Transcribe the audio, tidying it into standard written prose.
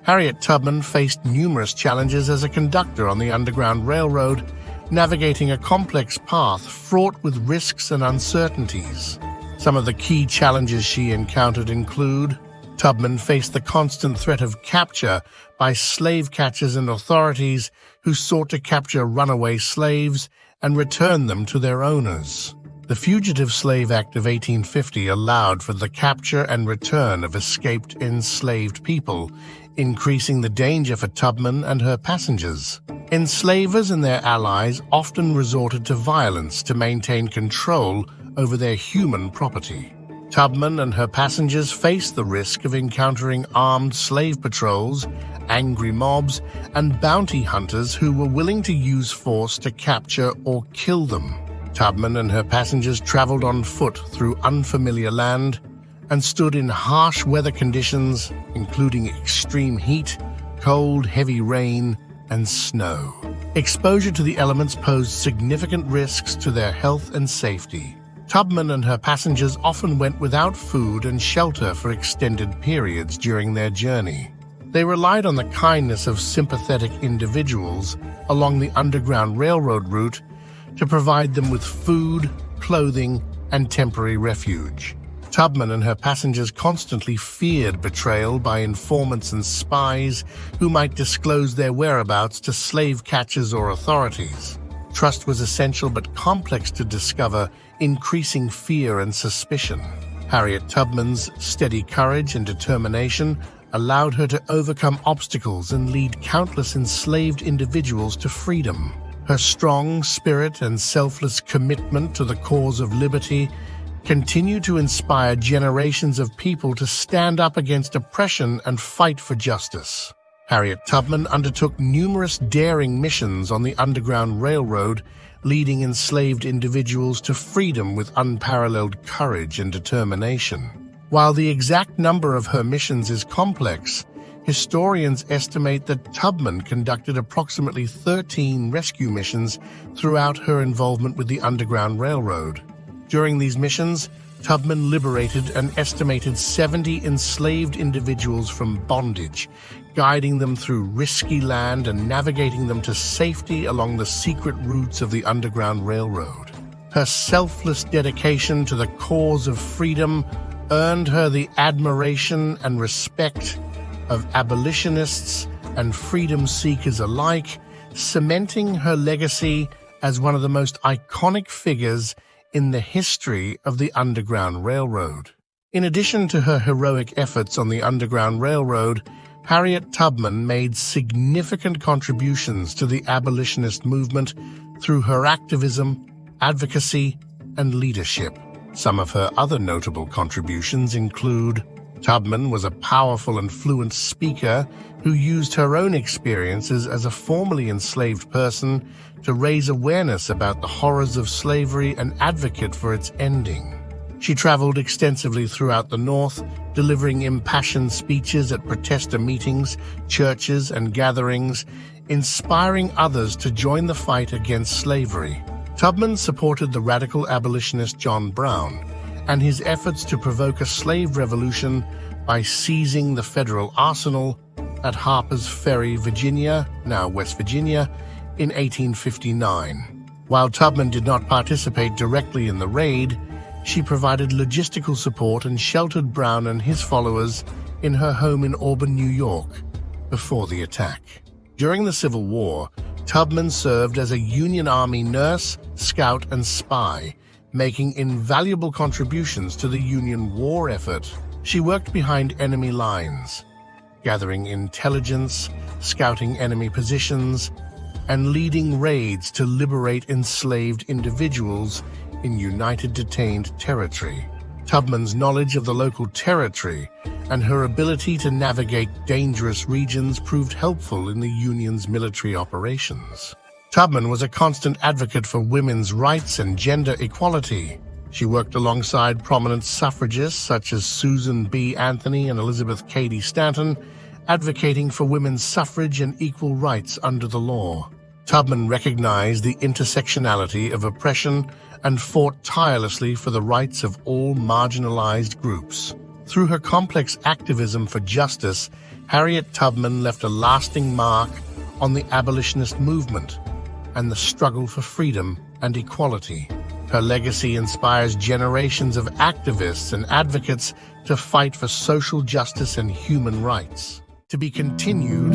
Harriet Tubman faced numerous challenges as a conductor on the Underground Railroad, navigating a complex path fraught with risks and uncertainties. Some of the key challenges she encountered include: Tubman faced the constant threat of capture by slave catchers and authorities who sought to capture runaway slaves and return them to their owners. The Fugitive Slave Act of 1850 allowed for the capture and return of escaped enslaved people, increasing the danger for Tubman and her passengers. Enslavers and their allies often resorted to violence to maintain control over their human property. Tubman and her passengers faced the risk of encountering armed slave patrols, angry mobs, and bounty hunters who were willing to use force to capture or kill them. Tubman and her passengers traveled on foot through unfamiliar land and stood in harsh weather conditions, including extreme heat, cold, heavy rain, and snow. Exposure to the elements posed significant risks to their health and safety. Tubman and her passengers often went without food and shelter for extended periods during their journey. They relied on the kindness of sympathetic individuals along the Underground Railroad route to provide them with food, clothing, and temporary refuge. Tubman and her passengers constantly feared betrayal by informants and spies who might disclose their whereabouts to slave catchers or authorities. Trust was essential but complex to discover, increasing fear and suspicion. Harriet Tubman's steady courage and determination allowed her to overcome obstacles and lead countless enslaved individuals to freedom. Her strong spirit and selfless commitment to the cause of liberty continue to inspire generations of people to stand up against oppression and fight for justice. Harriet Tubman undertook numerous daring missions on the Underground Railroad, leading enslaved individuals to freedom with unparalleled courage and determination. While the exact number of her missions is complex, historians estimate that Tubman conducted approximately 13 rescue missions throughout her involvement with the Underground Railroad. During these missions, Tubman liberated an estimated 70 enslaved individuals from bondage, guiding them through risky land and navigating them to safety along the secret routes of the Underground Railroad. Her selfless dedication to the cause of freedom earned her the admiration and respect of abolitionists and freedom seekers alike, cementing her legacy as one of the most iconic figures in the history of the Underground Railroad. In addition to her heroic efforts on the Underground Railroad, Harriet Tubman made significant contributions to the abolitionist movement through her activism, advocacy, and leadership. Some of her other notable contributions include: Tubman was a powerful and fluent speaker who used her own experiences as a formerly enslaved person to raise awareness about the horrors of slavery and advocate for its ending. She traveled extensively throughout the North, delivering impassioned speeches at protester meetings, churches, and gatherings, inspiring others to join the fight against slavery. Tubman supported the radical abolitionist John Brown and his efforts to provoke a slave revolution by seizing the federal arsenal at Harper's Ferry, Virginia, now West Virginia, in 1859. While Tubman did not participate directly in the raid, she provided logistical support and sheltered Brown and his followers in her home in Auburn, New York, before the attack. During the Civil War, Tubman served as a Union Army nurse, scout, and spy, making invaluable contributions to the Union war effort. She worked behind enemy lines, gathering intelligence, scouting enemy positions, and leading raids to liberate enslaved individuals in United Detained Territory. Tubman's knowledge of the local territory and her ability to navigate dangerous regions proved helpful in the Union's military operations. Tubman was a constant advocate for women's rights and gender equality. She worked alongside prominent suffragists such as Susan B. Anthony and Elizabeth Cady Stanton, advocating for women's suffrage and equal rights under the law. Tubman recognized the intersectionality of oppression and fought tirelessly for the rights of all marginalized groups. Through her complex activism for justice, Harriet Tubman left a lasting mark on the abolitionist movement and the struggle for freedom and equality. Her legacy inspires generations of activists and advocates to fight for social justice and human rights. To be continued.